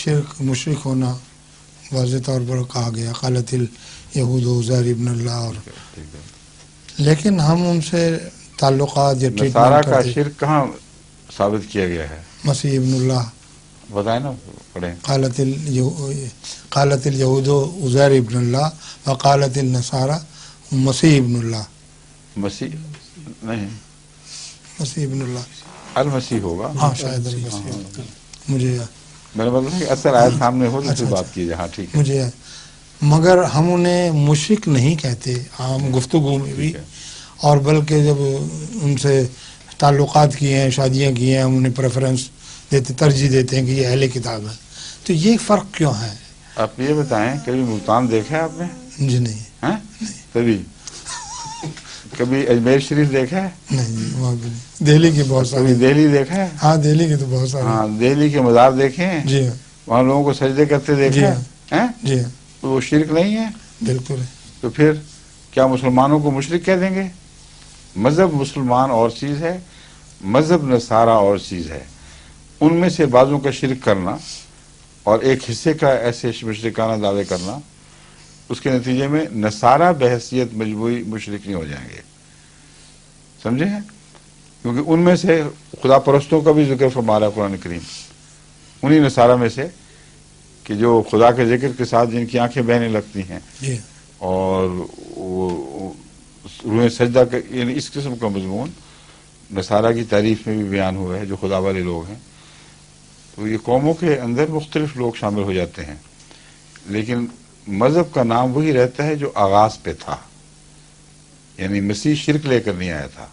شرک مشرک ہونا واضح طور پر کہا گیا، قالت الیہود عزیر ابن اللہ، اور لیکن ہم ان سے تعلقات یا نصارہ ٹریٹمنٹ کا کرتے، شرک کہاں ثابت کیا گیا ہے؟ مسیح ابن اللہ، بتائیں نا، پڑھیں۔ قالت الیہود عزیر ابن اللہ وقالت النصارى مسیح ابن اللہ، مسیح نہیں، مسیح ابن اللہ، المسیح ہوگا۔ ہاں شاید المسیح، مجھے میں نے مطلب کہ اصل آیت سامنے ہو تو پھر اچھا بات کی جائے۔ ہاں ٹھیک ہے، مجھے، مگر ہم انہیں مشرک نہیں کہتے عام گفتگو میں بھی، ٹھیک ہے۔ اور بلکہ جب ان سے تعلقات کیے ہیں، شادیاں کی ہیں، ہم انہیں پریفرنس دیتے، ترجیح دیتے ہیں کہ یہ اہل کتاب ہے۔ تو یہ فرق کیوں ہے؟ آپ یہ بتائیں، کبھی ملتان دیکھا ہے آپ نے؟ جی نہیں، ہیں؟ تبھی کبھی اجمیر شریف دیکھا ہے؟ نہیں جی، وہاں پہ نہیں۔ دہلی کے بہت کبھی سارے، دہلی دیکھا ہے؟ ہاں دہلی کے تو بہت سارے، ہاں، دہلی کے مزار دیکھے ہیں؟ جی ہاں، وہاں لوگوں کو سجدے کرتے جی دیکھا ہاں، ہے؟ ہیں؟ جی ہاں، تو وہ شرک نہیں ہے؟ بالکل ہے۔ تو پھر کیا مسلمانوں کو مشرک کہہ دیں گے؟ مذہب مسلمان اور چیز ہے، مذہب نصارہ اور چیز ہے۔ ان میں سے بعضوں کا شرک کرنا اور ایک حصے کا ایسے مشرکانہ دعوے کرنا، اس کے نتیجے میں نصارہ بحیثیت مجموعی مشرک نہیں ہو جائیں گے، سمجھے ہیں؟ کیونکہ ان میں سے خدا پرستوں کا بھی ذکر فرما رہا ہے قرآن کریم، انہی نصارہ میں سے کہ جو خدا کے ذکر کے ساتھ جن کی آنکھیں بہنے لگتی ہیں جی اور وہ روح سجدہ، یعنی اس قسم کا مضمون نصارہ کی تعریف میں بھی بیان ہوا ہے، جو خدا والے لوگ ہیں۔ تو یہ قوموں کے اندر مختلف لوگ شامل ہو جاتے ہیں، لیکن مذہب کا نام وہی رہتا ہے جو آغاز پہ تھا، یعنی مسیح شرک لے کر نہیں آیا تھا۔